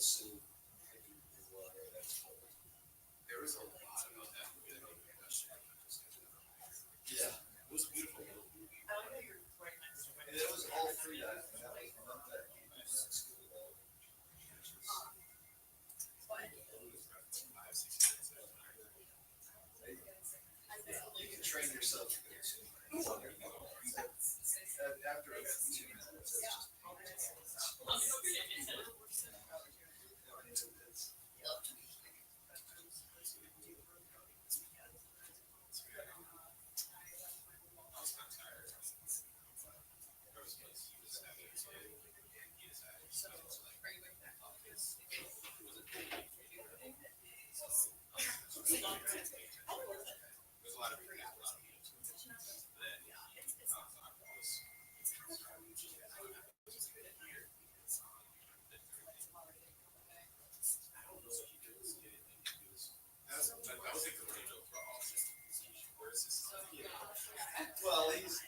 wetsuit, maybe in water, that's cold. There was a lot about that movie that made me question. Yeah. It was a beautiful little movie. And it was all free dive, and that was not that huge in school though. You can train yourself to go swimming. After a few minutes, it's just well, he's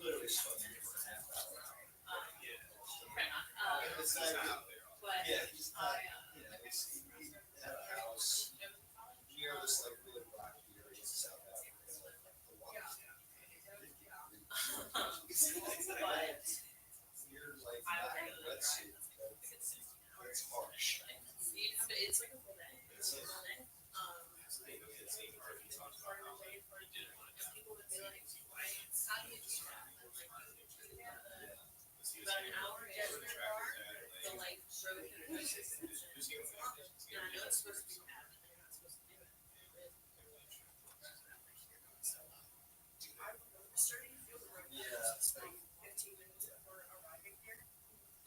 literally swimming for a half hour. It's not yeah, he's not he's he had a house near this like really rocky area in South Africa. The water's you're like not in a wetsuit. That's harsh. It's like a full day. It's a, People would be like, how do you do that? About an hour get in their car, they'll like road through the system. And I know it's supposed to be bad, but they're not supposed to do it. I'm starting to feel the road. yeah. It's like 15 minutes before arriving here.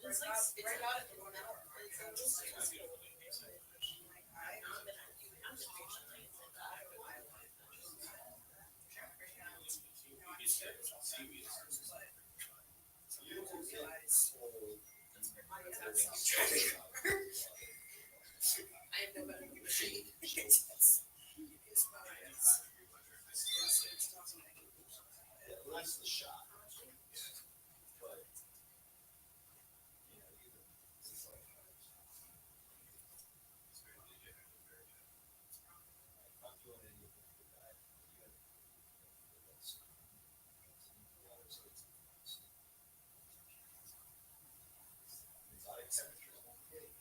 It's like right out at 1 hour. It's almost like I'm not been recently. It's like that. You will get cold. I have no better machine. Yeah, well, that's the shot. But even it's like I'm not doing anything for that. Even that's the water's always exotic temperatures won't get it.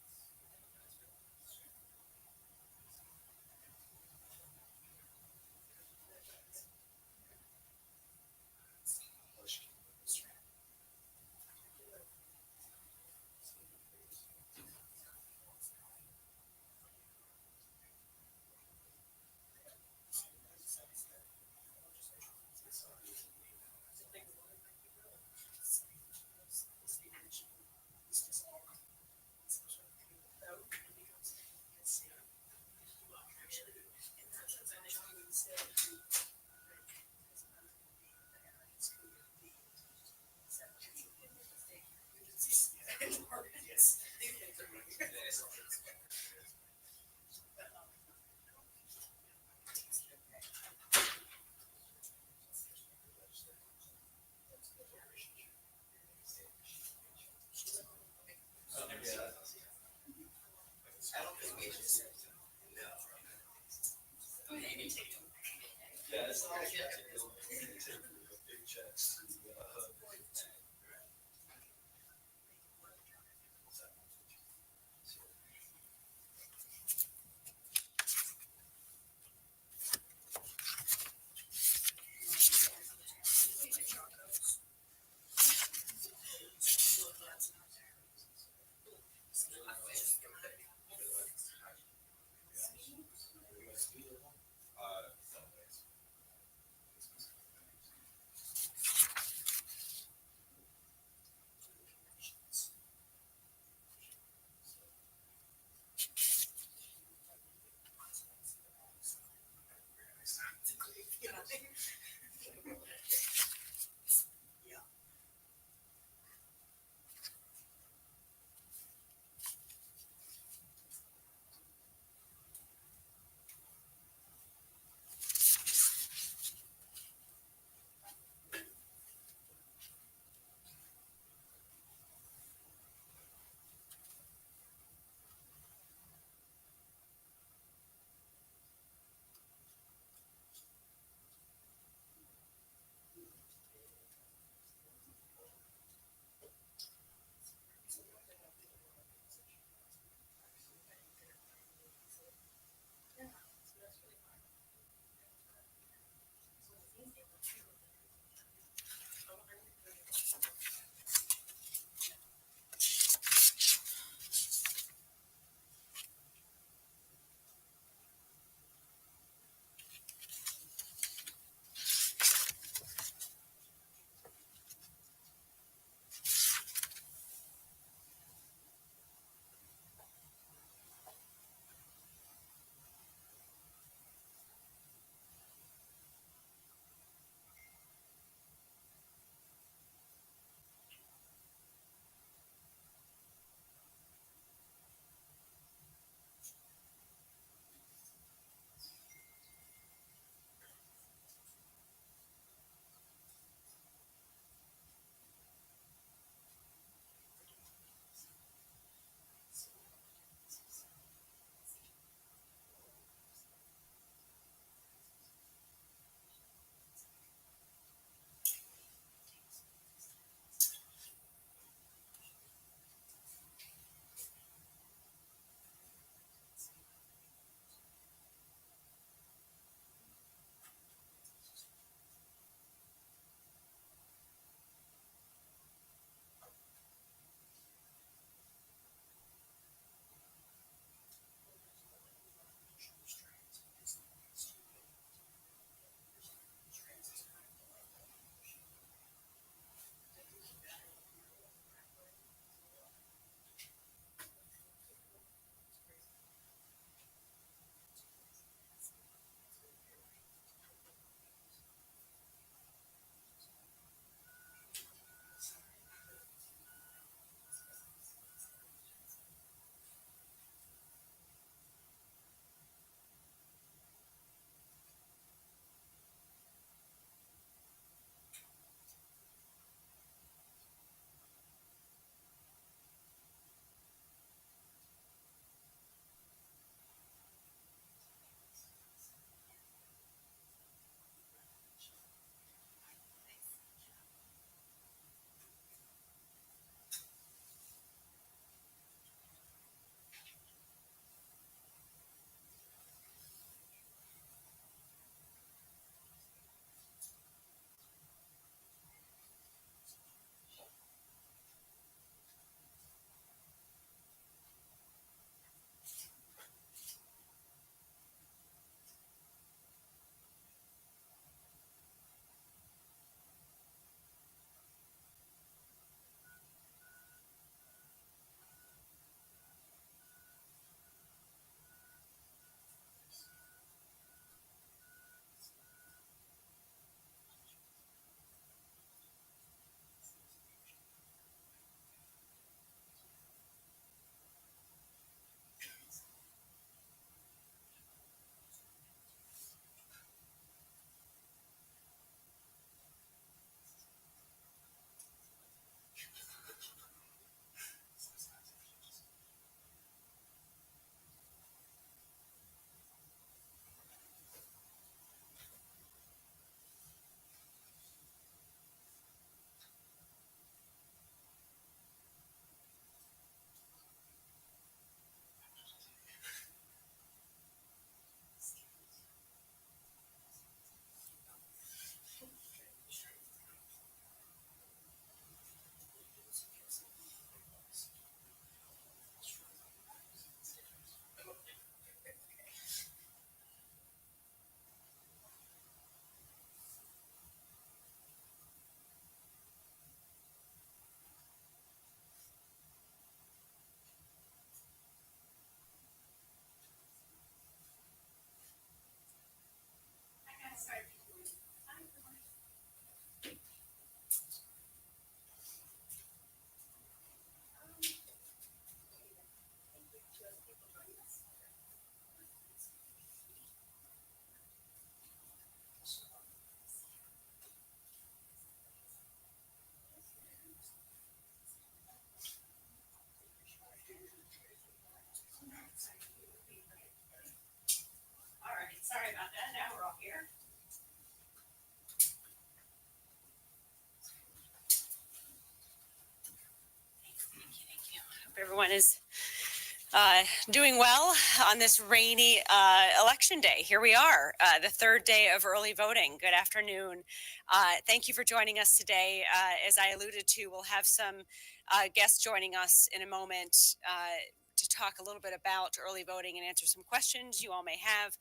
Everyone is doing well on this rainy election day. Here we are, the third day of early voting. Good afternoon. Thank you for joining us today. As I alluded to, we'll have some guests joining us in a moment to talk a little bit about early voting and answer some questions you all may have.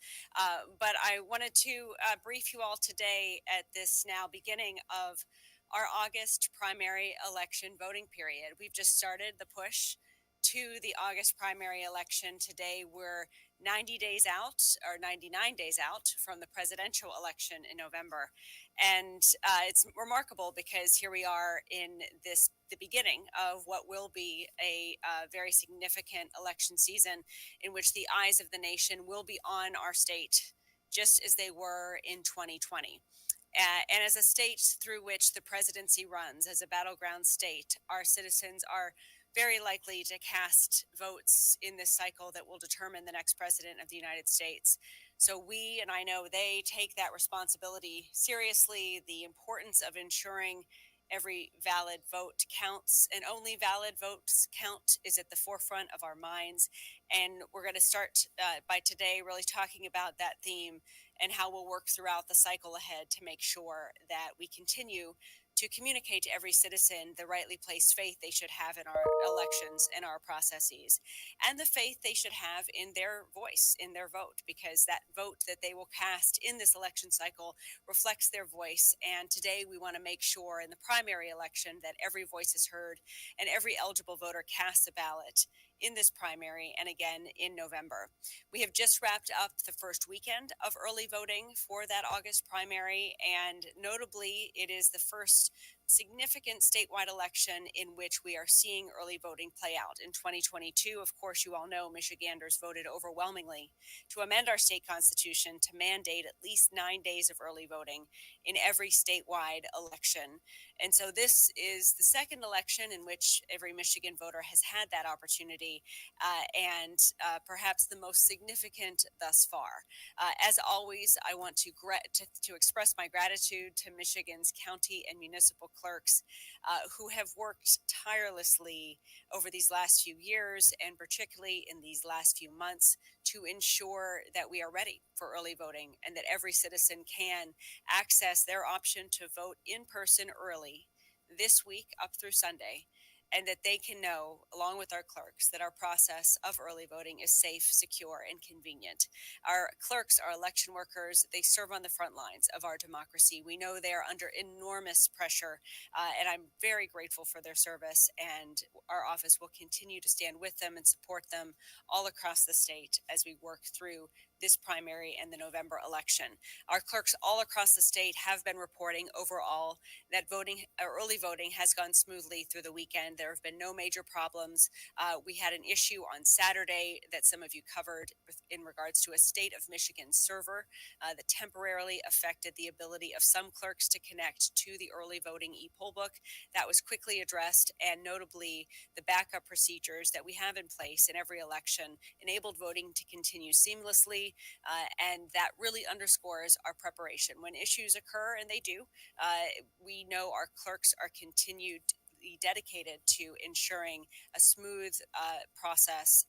But I wanted to brief you all today at this now beginning of our August primary election voting period. We've just started the push to the August primary election. Today, we're 90 days out, or 99 days out from the presidential election in November. And it's remarkable because here we are in the beginning of what will be a very significant election season in which the eyes of the nation will be on our state, just as they were in 2020. And as a state through which the presidency runs, as a battleground state, our citizens are very likely to cast votes in this cycle that will determine the next president of the United States. So we, and I know they, take that responsibility seriously. The importance of ensuring every valid vote counts, and only valid votes count, is at the forefront of our minds. And we're going to start by today really talking about that theme and how we'll work throughout the cycle ahead to make sure that we continue to communicate to every citizen the rightly placed faith they should have in our elections and our processes, and the faith they should have in their voice, in their vote, because that vote that they will cast in this election cycle reflects their voice. And today we want to make sure in the primary election that every voice is heard and every eligible voter casts a ballot in this primary and again in November. We have just wrapped up the first weekend of early voting for that August primary, and notably, it is the first significant statewide election in which we are seeing early voting play out. In 2022, of course, you all know Michiganders voted overwhelmingly to amend our state constitution to mandate at least 9 days of early voting in every statewide election. And so this is the second election in which every Michigan voter has had that opportunity, and perhaps the most significant thus far. As always, I want to express my gratitude to Michigan's county and municipal clerks who have worked tirelessly over these last few years, and particularly in these last few months, to ensure that we are ready for early voting and that every citizen can access their option to vote in person early this week up through Sunday, and that they can know, along with our clerks, that our process of early voting is safe, secure, and convenient. Our clerks are election workers. They serve on the front lines of our democracy. We know they are under enormous pressure, and I'm very grateful for their service, and our office will continue to stand with them and support them all across the state as we work through this primary and the November election. Our clerks all across the state have been reporting overall that early voting has gone smoothly through the weekend. There have been no major problems. We had an issue on Saturday that some of you covered in regards to a state of Michigan server that temporarily affected the ability of some clerks to connect to the early voting e-poll book. That was quickly addressed, and notably the backup procedures that we have in place in every election enabled voting to continue seamlessly, and that really underscores our preparation. When issues occur, and they do, we know our clerks are continued dedicated to ensuring a smooth process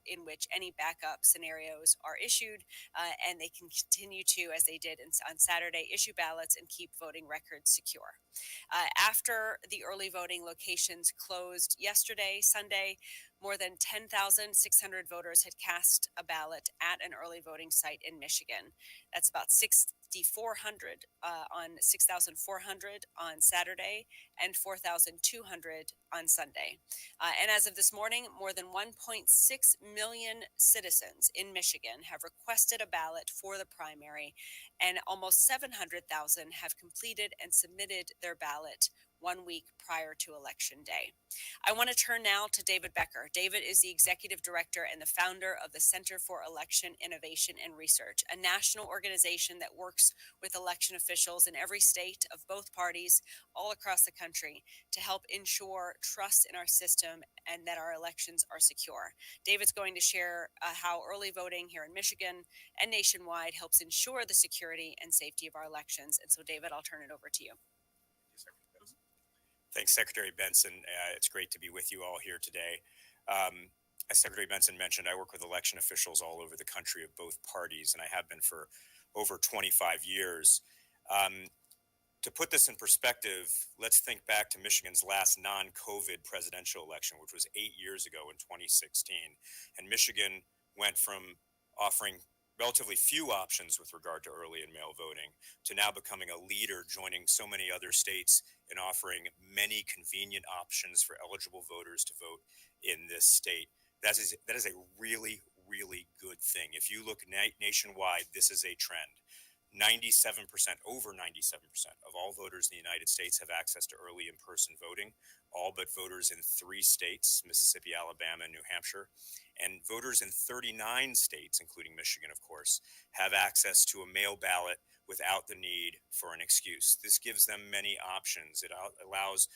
in which any backup scenarios are issued, and they can continue to, as they did on Saturday, issue ballots and keep voting records secure. After the early voting locations closed yesterday, Sunday, more than 10,600 voters had cast a ballot at an early voting site in Michigan. That's about 6,400 on Saturday and 4,200 on Sunday. And as of this morning, more than 1.6 million citizens in Michigan have requested a ballot for the primary, and almost 700,000 have completed and submitted their ballot 1 week prior to Election Day. I want to turn now to David Becker. David is the Executive Director and the founder of the Center for Election Innovation and Research, a national organization that works with election officials in every state of both parties all across the country to help ensure trust in our system and that our elections are secure. David's going to share how early voting here in Michigan and nationwide helps ensure the security and safety of our elections. And so, David, I'll turn it over to you. Thanks, Secretary Benson. It's great to be with you all here today. As Secretary Benson mentioned, I work with election officials all over the country of both parties, and I have been for over 25 years. To put this in perspective, let's think back to Michigan's last non-COVID presidential election, which was 8 years ago in 2016. And Michigan went from offering relatively few options with regard to early and mail voting to now becoming a leader, joining so many other states in offering many convenient options for eligible voters to vote in this state. That is a really, really good thing. If you look nationwide, this is a trend. 97%, over 97% of all voters in the United States have access to early in-person voting, all but voters in 3 states, Mississippi, Alabama, and New Hampshire. And voters in 39 states, including Michigan, of course, have access to a mail ballot without the need for an excuse. This gives them many options. It allows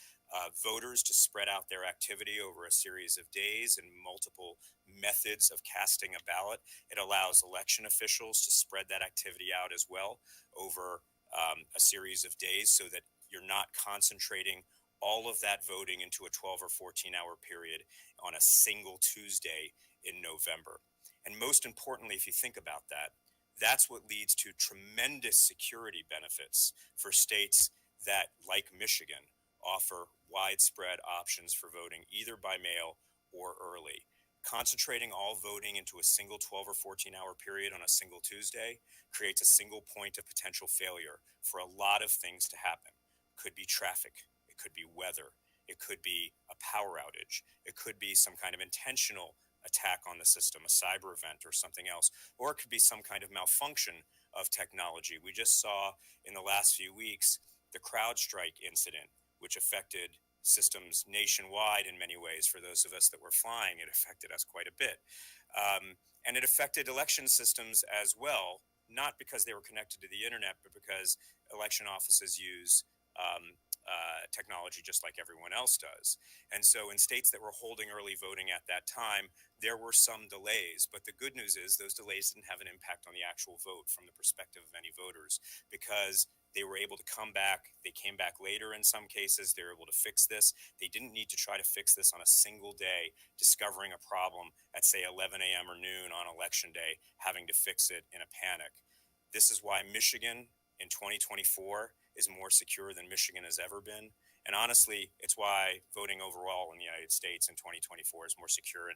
voters to spread out their activity over a series of days and multiple methods of casting a ballot. It allows election officials to spread that activity out as well over a series of days so that you're not concentrating all of that voting into a 12 or 14-hour period on a single Tuesday in November. And most importantly, if you think about that, that's what leads to tremendous security benefits for states that, like Michigan, offer widespread options for voting either by mail or early. Concentrating all voting into a single 12 or 14-hour period on a single Tuesday creates a single point of potential failure for a lot of things to happen. It could be traffic, it could be weather, it could be a power outage, it could be some kind of intentional attack on the system, a cyber event or something else, or it could be some kind of malfunction of technology. We just saw in the last few weeks the CrowdStrike incident, which affected systems nationwide in many ways. For those of us that were flying, it affected us quite a bit. And it affected election systems as well, not because they were connected to the internet, but because election offices use technology just like everyone else does. And so in states that were holding early voting at that time, there were some delays. But the good news is those delays didn't have an impact on the actual vote from the perspective of any voters, because they were able to come back. They came back later in some cases. They were able to fix this. They didn't need to try to fix this on a single day, discovering a problem at, say, 11 a.m. or noon on election day, having to fix it in a panic. This is why Michigan in 2024 is more secure than Michigan has ever been. And honestly, it's why voting overall in the United States in 2024 is more secure,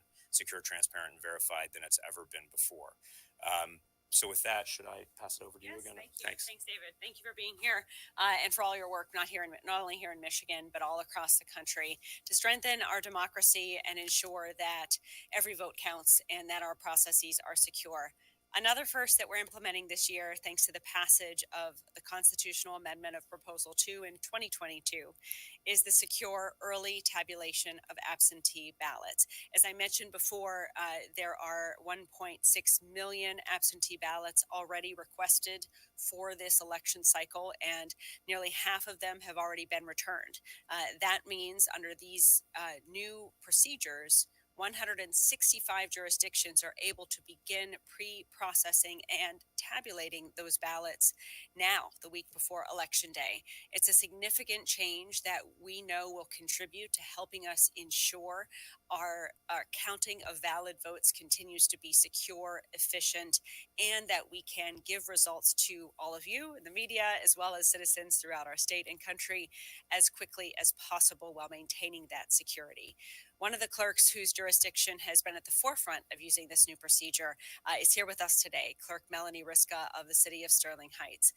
transparent, and verified than it's ever been before. So with that, should I pass it over to you again? Thank you. Thanks, David. Thank you for being here and for all your work, not only here in Michigan, but all across the country to strengthen our democracy and ensure that every vote counts and that our processes are secure. Another first that we're implementing this year, thanks to the passage of the constitutional amendment of Proposal 2 in 2022, is the secure early tabulation of absentee ballots. As I mentioned before, there are 1.6 million absentee ballots already requested for this election cycle, and nearly half of them have already been returned. That means under these new procedures, 165 jurisdictions are able to begin pre-processing and tabulating those ballots now, the week before Election Day. It's a significant change that we know will contribute to helping us ensure our counting of valid votes continues to be secure, efficient, and that we can give results to all of you in the media, as well as citizens throughout our state and country, as quickly as possible while maintaining that security. One of the clerks whose jurisdiction has been at the forefront of using this new procedure is here with us today, Clerk Melanie Riska of the City of Sterling Heights.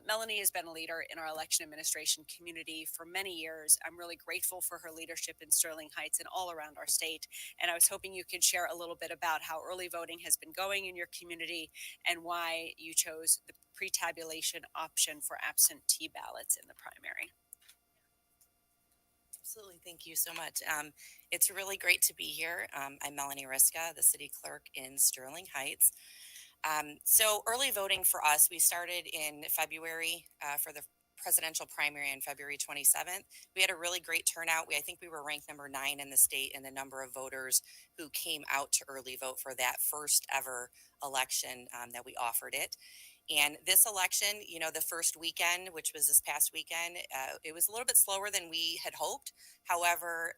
Melanie has been a leader in our election administration community for many years. I'm really grateful for her leadership in Sterling Heights and all around our state. And I was hoping you could share a little bit about how early voting has been going in your community and why you chose the pre-tabulation option for absentee ballots in the primary. Absolutely. Thank you so much. It's really great to be here. I'm Melanie Riska, the city clerk in Sterling Heights. So early voting for us, we started in February for the presidential primary on February 27th. We had a really great turnout. I think we were ranked number 9 in the state in the number of voters who came out to early vote for that first ever election that we offered it. And this election, you know, the first weekend, which was this past weekend, it was a little bit slower than we had hoped. However,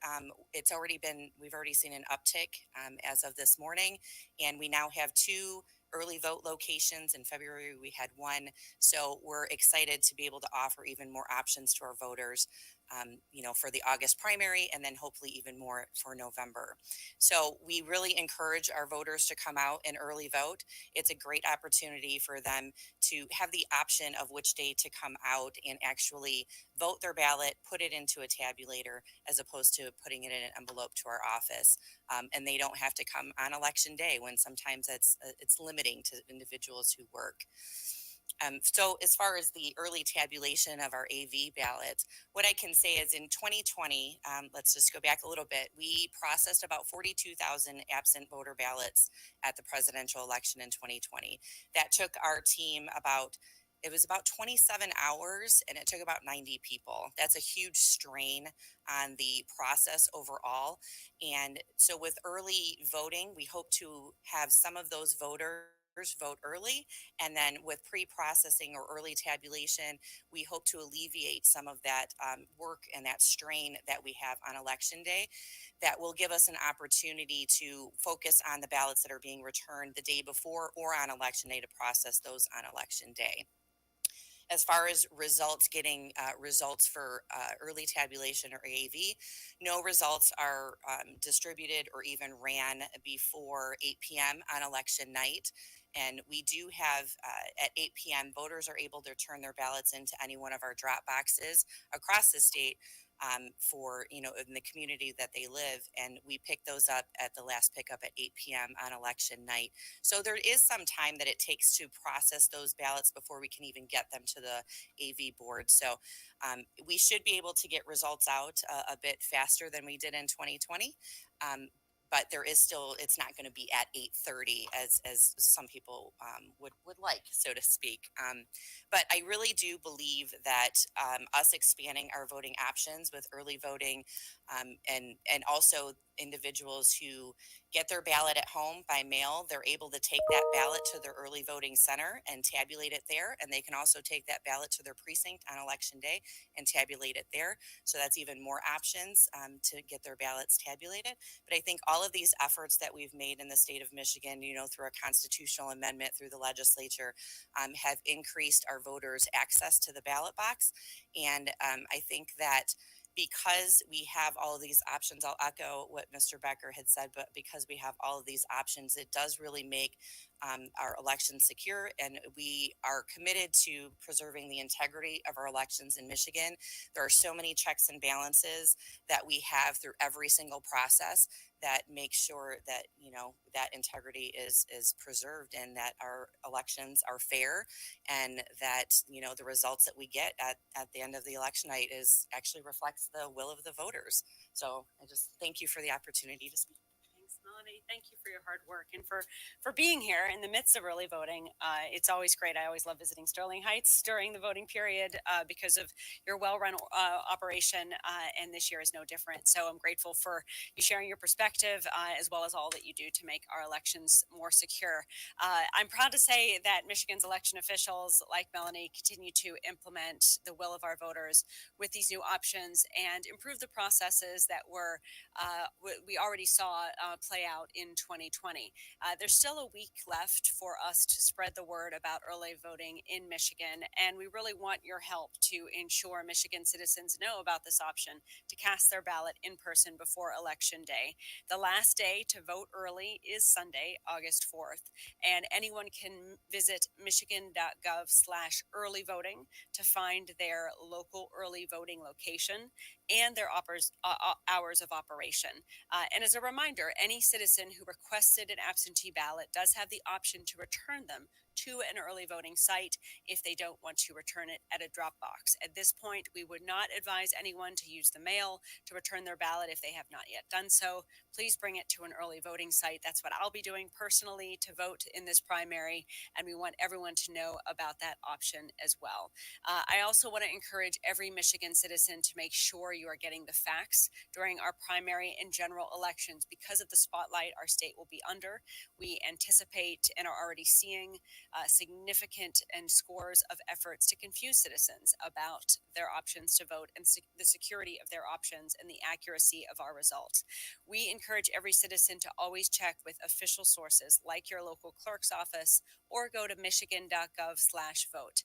we've already seen an uptick as of this morning, and we now have 2 early vote locations. In February, we had 1. So we're excited to be able to offer even more options to our voters, you know, for the August primary, and then hopefully even more for November. So we really encourage our voters to come out and early vote. It's a great opportunity for them to have the option of which day to come out and actually vote their ballot, put it into a tabulator, as opposed to putting it in an envelope to our office. And they don't have to come on election day, when sometimes it's limiting to individuals who work. So as far as the early tabulation of our AV ballots, what I can say is in 2020, let's just go back a little bit, we processed about 42,000 absent voter ballots at the presidential election in 2020. That took our team it was about 27 hours, and it took about 90 people. That's a huge strain on the process overall. And so with early voting, we hope to have some of those voters vote early, and then with pre-processing or early tabulation, we hope to alleviate some of that work and that strain that we have on election day. That will give us an opportunity to focus on the ballots that are being returned the day before or on election day, to process those on election day. As far as results, getting results for early tabulation or AAV, no results are distributed or even ran before 8 p.m. on election night. And we do have at 8 p.m., voters are able to turn their ballots into any one of our drop boxes across the state, for, you know, in the community that they live. And we pick those up at the last pickup at 8 p.m. on election night. So there is some time that it takes to process those ballots before we can even get them to the AV board. So we should be able to get results out a bit faster than we did in 2020. But there is still, it's not going to be at 8:30 as some people would like, so to speak. But I really do believe that us expanding our voting options with early voting, and also individuals who get their ballot at home by mail, they're able to take that ballot to their early voting center and tabulate it there. And they can also take that ballot to their precinct on election day and tabulate it there. So that's even more options to get their ballots tabulated. But I think all of these efforts that we've made in the state of Michigan, you know, through a constitutional amendment through the legislature, have increased our voters' access to the ballot box. And I think that because we have all of these options, I'll echo what Mr. Becker had said, but because we have all of these options, it does really make our elections secure. And we are committed to preserving the integrity of our elections in Michigan. There are so many checks and balances that we have through every single process that make sure that, you know, that integrity is preserved, and that our elections are fair, and that, you know, the results that we get at the end of the election night is actually reflects the will of the voters. So I just thank you for the opportunity to speak. Thanks, Melanie. Thank you for your hard work and for being here in the midst of early voting. It's always great. I always love visiting Sterling Heights during the voting period because of your well-run operation, and this year is no different. So I'm grateful for you sharing your perspective, as well as all that you do to make our elections more secure. I'm proud to say that Michigan's election officials, like Melanie, continue to implement the will of our voters with these new options and improve the processes that we already saw play out in 2020. There's still a week left for us to spread the word about early voting in Michigan, and we really want your help to ensure Michigan citizens know about this option to cast their ballot in person before Election Day. The last day to vote early is Sunday, August 4th, and anyone can visit michigan.gov/early voting to find their local early voting location and their hours of operation. And as a reminder, any citizen who requested an absentee ballot does have the option to return them to an early voting site if they don't want to return it at a drop box. At this point, we would not advise anyone to use the mail to return their ballot if they have not yet done so. Please bring it to an early voting site. That's what I'll be doing personally to vote in this primary, and we want everyone to know about that option as well. I also want to encourage every Michigan citizen to make sure you are getting the facts during our primary and general elections because of the spotlight our state will be under. We anticipate and are already seeing significant and scores of efforts to confuse citizens about their options to vote and the security of their options and the accuracy of our results. We encourage every citizen to always check with official sources like your local clerk's office or go to michigan.gov/vote.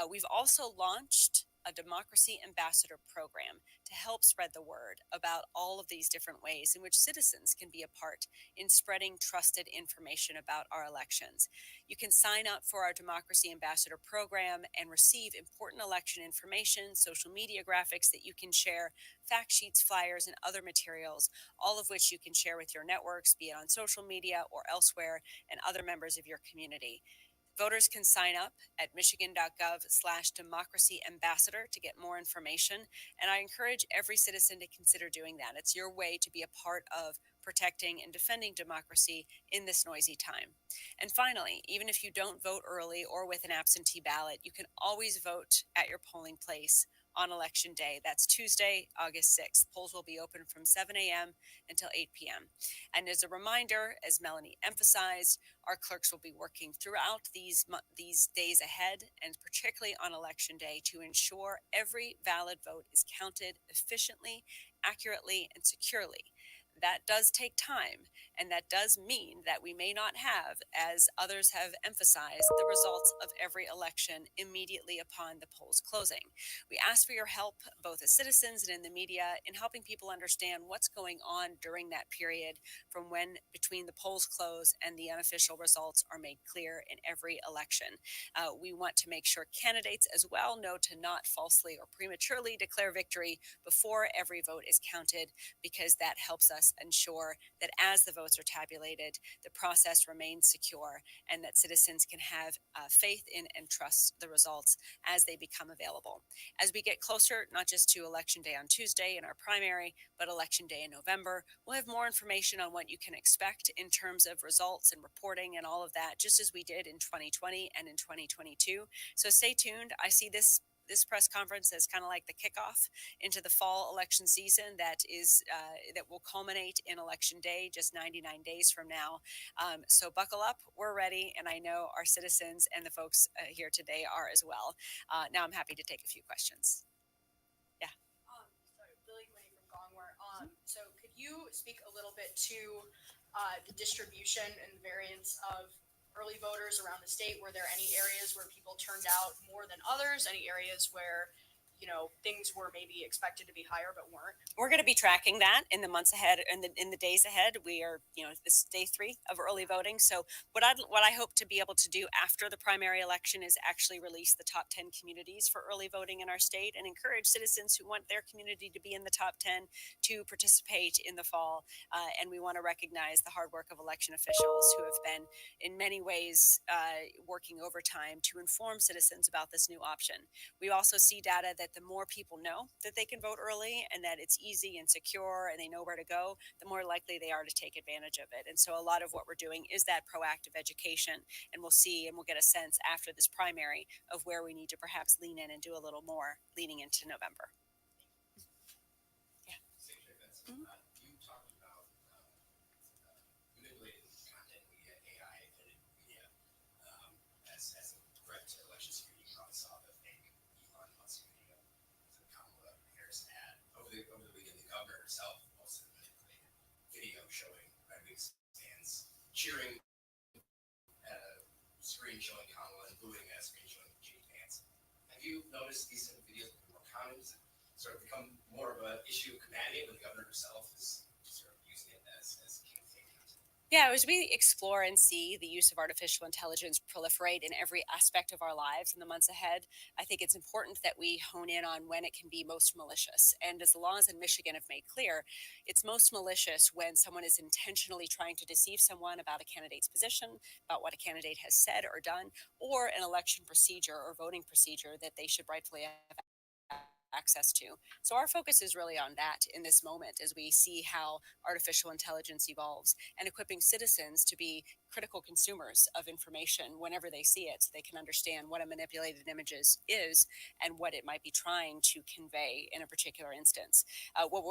We've also launched a democracy ambassador program to help spread the word about all of these different ways in which citizens can be a part in spreading trusted information about our elections. You can sign up for our democracy ambassador program and receive important election information, social media graphics that you can share, fact sheets, flyers, and other materials, all of which you can share with your networks, be it on social media or elsewhere, and other members of your community. Voters can sign up at michigan.gov/democracy ambassador to get more information. And I encourage every citizen to consider doing that. It's your way to be a part of protecting and defending democracy in this noisy time. And finally, even if you don't vote early or with an absentee ballot, you can always vote at your polling place on Election Day. That's Tuesday, August 6th. Polls will be open from 7 a.m. until 8 p.m. And as a reminder, as Melanie emphasized, our clerks will be working throughout these days ahead, and particularly on Election Day, to ensure every valid vote is counted efficiently, accurately, and securely. That does take time, and that does mean that we may not have, as others have emphasized, the results of every election immediately upon the polls closing. We ask for your help, both as citizens and in the media, in helping people understand what's going on during that period from when between the polls close and the unofficial results are made clear in every election. We want to make sure candidates as well know to not falsely or prematurely declare victory before every vote is counted, because that helps us ensure that as the votes are tabulated, the process remains secure and that citizens can have faith in and trust the results as they become available. As we get closer, not just to Election Day on Tuesday in our primary, but Election Day in November, we'll have more information on what you can expect in terms of results and reporting and all of that, just as we did in 2020 and in 2022. So stay tuned. I see this press conference as kind of like the kickoff into the fall election season that will culminate in Election Day just 99 days from now. So buckle up, we're ready, and I know our citizens and the folks here today are as well. Now I'm happy to take a few questions. So Billy Quinny from Gongware. So could you speak a little bit to the distribution and variance of early voters around the state? Were there any areas where people turned out more than others? Any areas where, things were maybe expected to be higher but weren't? We're going to be tracking that in the months ahead and in the days ahead. We are, this is day 3 of early voting. So what I hope to be able to do after the primary election is actually release the top 10 communities for early voting in our state and encourage citizens who want their community to be in the top 10 to participate in the fall. And we want to recognize the hard work of election officials who have been in many ways working overtime to inform citizens about this new option. We also see data that the more people know that they can vote early and that it's easy and secure and they know where to go, the more likely they are to take advantage of it. And so a lot of what we're doing is that proactive education, and we'll see and we'll get a sense after this primary of where we need to perhaps lean in and do a little more leaning into November. Yeah. Mm-hmm. You talked about manipulating content media, AI, and media as a threat to election security. You probably saw the fake Elon Musk video that Kamala Harris had over the weekend. The governor herself posted a manipulated video showing red wing stands cheering at a screen showing Kamala and booing at a screen showing Jane Vance. Have you noticed these videos become more common? Does it sort of become more of an issue of commanding when the governor herself is sort of using it as campaign content? Yeah, as we explore and see the use of artificial intelligence proliferate in every aspect of our lives in the months ahead, I think it's important that we hone in on when it can be most malicious. And as the laws in Michigan have made clear, it's most malicious when someone is intentionally trying to deceive someone about a candidate's position, about what a candidate has said or done, or an election procedure or voting procedure that they should rightfully have access to. So our focus is really on that in this moment as we see how artificial intelligence evolves and equipping citizens to be critical consumers of information whenever they see it, so they can understand what a manipulated image is and what it might be trying to convey in a particular instance. What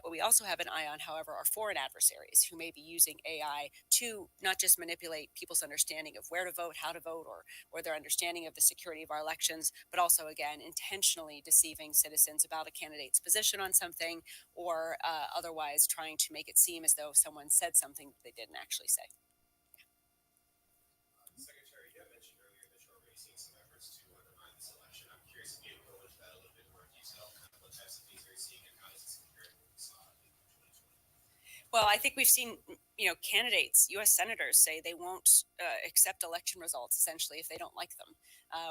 we also have an eye on, however, are foreign adversaries who may be using AI to not just manipulate people's understanding of where to vote, how to vote, or their understanding of the security of our elections, but also, again, intentionally deceiving citizens about a candidate's position on something, or otherwise trying to make it seem as though someone said something that they didn't actually say. Secretary, you had mentioned earlier that you're already seeing some efforts to undermine this election. I'm curious if you could go into that a little bit more detail. Kind of what types of things are you seeing, and how does this compare to what we saw in 2020? Well, I think we've seen, candidates, U.S. senators say they won't accept election results essentially if they don't like them,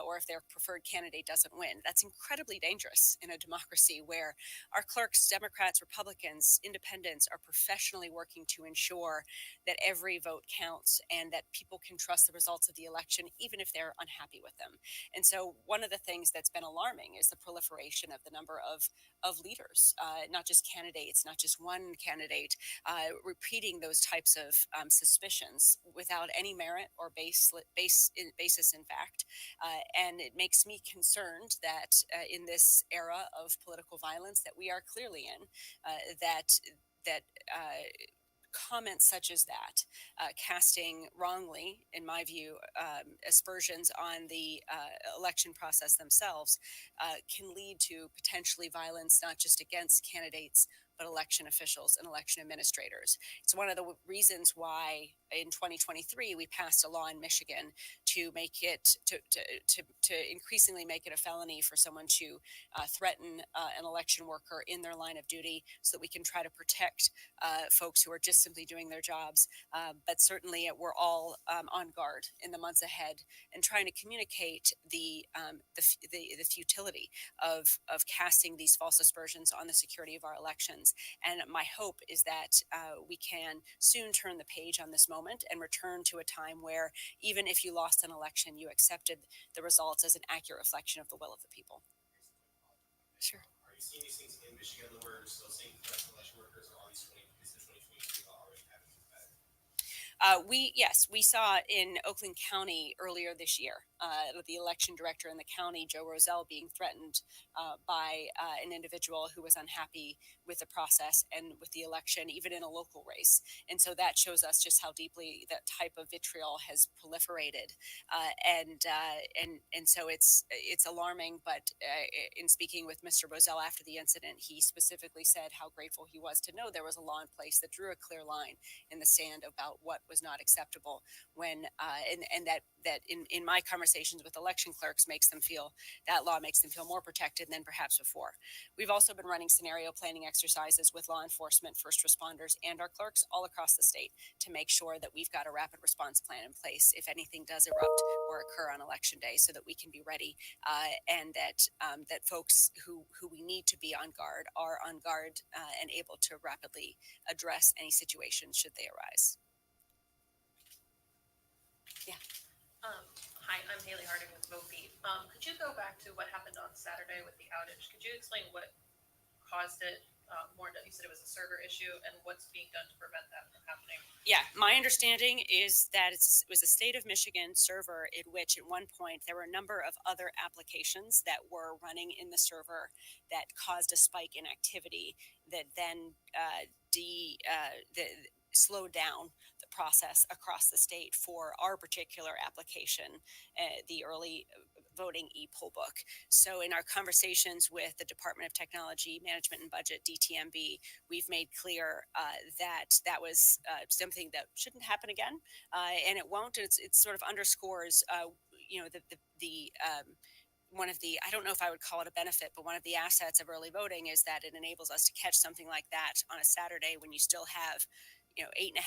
or if their preferred candidate doesn't win. That's incredibly dangerous in a democracy where our clerks, Democrats, Republicans, independents, are professionally working to ensure that every vote counts and that people can trust the results of the election, even if they're unhappy with them. And so, one of the things that's been alarming is the proliferation of the number of leaders, not just candidates, not just one candidate, repeating those types of suspicions without any merit or basis in fact. And it makes me concerned that in this era of political violence that we are clearly in, that comments such as that, casting wrongly, in my view, aspersions on the election process themselves, can lead to potentially violence not just against candidates, but election officials and election administrators. It's one of the reasons why in 2023 we passed a law in Michigan to make it to increasingly make it a felony for someone to threaten an election worker in their line of duty, so that we can try to protect folks who are just simply doing their jobs. But certainly we're all on guard in the months ahead and trying to communicate the futility of casting these false aspersions on the security of our elections. And my hope is that we can soon turn the page on this moment and return to a time where even if you lost an election, you accepted the results as an accurate reflection of the will of the people. Sure. Are you seeing these things in Michigan where we're still seeing threats to election workers, or is the 2023 law already having an effect? We saw in Oakland County earlier this year, the election director in the county, Joe Roselle, being threatened by an individual who was unhappy with the process and with the election, even in a local race. And so that shows us just how deeply that type of vitriol has proliferated. And so it's alarming. But in speaking with Mr. Roselle after the incident, he specifically said how grateful he was to know there was a law in place that drew a clear line in the sand about what was not acceptable, when and that in my conversations with election clerks that law makes them feel more protected than perhaps before. We've also been running scenario planning exercises with law enforcement, first responders, and our clerks all across the state to make sure that we've got a rapid response plan in place if anything does erupt or occur on election day, so that we can be ready, and that folks who we need to be on guard are on guard and able to rapidly address any situation should they arise. Yeah. Hi, I'm Haley Harding with VoteBeat. Could you go back to what happened on Saturday with the outage? Could you explain what caused it? You said it was a server issue, and what's being done to prevent that from happening? Yeah, my understanding is that it was a state of Michigan server in which at one point there were a number of other applications that were running in the server that caused a spike in activity that then slowed down the process across the state for our particular application, the early voting e-poll book. So in our conversations with the Department of Technology, Management and Budget, DTMB, we've made clear that was something that shouldn't happen again, and it won't. It sort of underscores, one of the, I don't know if I would call it a benefit, but one of the assets of early voting is that it enables us to catch something like that on a Saturday when you still have, 8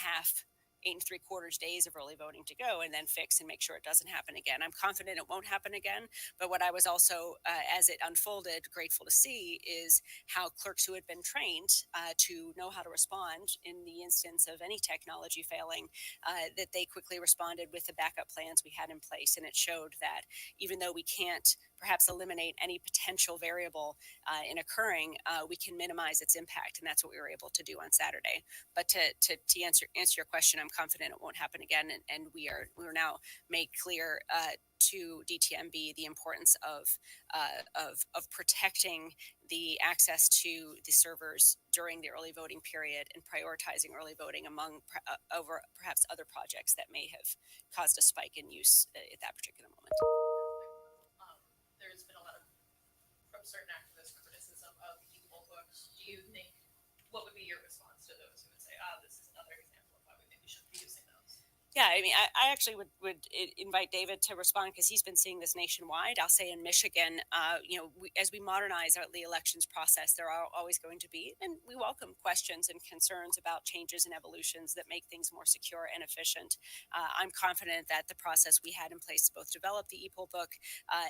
3/4 days of early voting to go, and then fix and make sure it doesn't happen again. I'm confident it won't happen again, but what I was also, as it unfolded, grateful to see is how clerks who had been trained to know how to respond in the instance of any technology failing, that they quickly responded with the backup plans we had in place. And it showed that even though we can't perhaps eliminate any potential variable in occurring, we can minimize its impact, and that's what we were able to do on Saturday. But to answer your question, I'm confident it won't happen again, and we are now made clear to DTMB the importance of protecting the access to the servers during the early voting period and prioritizing early voting among over perhaps other projects that may have caused a spike in use at that particular moment. There's been a lot of, from certain activists, criticism of e-poll books. Do you think, what would be your response to those who would say, this is another example of why we maybe shouldn't be using those? Yeah, I mean, I actually would invite David to respond because he's been seeing this nationwide. I'll say in Michigan, as we modernize the elections process, there are always going to be, and we welcome questions and concerns about changes and evolutions that make things more secure and efficient. I'm confident that the process we had in place to both develop the e-poll book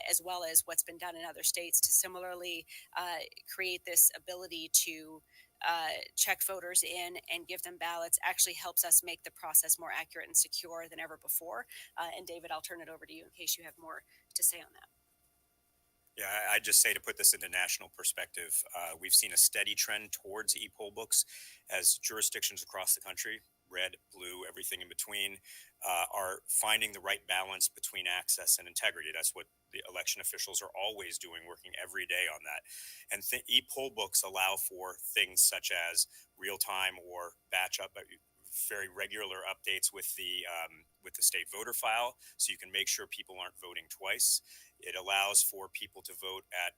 as well as what's been done in other states to similarly create this ability to check voters in and give them ballots actually helps us make the process more accurate and secure than ever before. And David, I'll turn it over to you in case you have more to say on that. Yeah, I'd just say, to put this into national perspective, we've seen a steady trend towards e-poll books as jurisdictions across the country, red, blue, everything in between, are finding the right balance between access and integrity. That's what the election officials are always doing, working every day on that. And e-poll books allow for things such as real-time or batch up, very regular updates with the state voter file, so you can make sure people aren't voting twice. It allows for people to vote at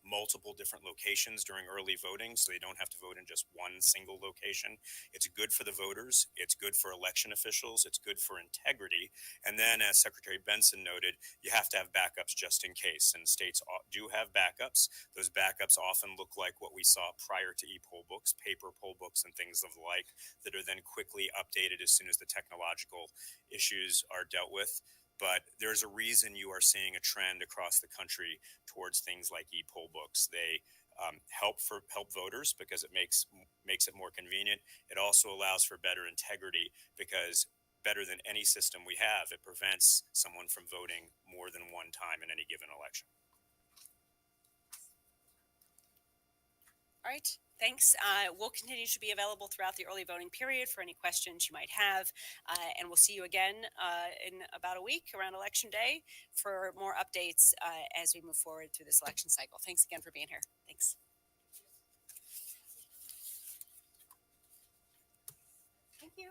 multiple different locations during early voting, so they don't have to vote in just one single location. It's good for the voters. It's good for election officials. It's good for integrity. And then, as Secretary Benson noted, you have to have backups just in case. And states do have backups. Those backups often look like what we saw prior to e-poll books, paper poll books and things of the like, that are then quickly updated as soon as the technological issues are dealt with. But there's a reason you are seeing a trend across the country towards things like e-poll books. They help voters because it makes it more convenient. It also allows for better integrity because, better than any system we have, it prevents someone from voting more than one time in any given election. All right, thanks. We'll continue to be available throughout the early voting period for any questions you might have. And we'll see you again in about a week around Election Day for more updates as we move forward through this election cycle. Thanks again for being here. Thanks. Thank you.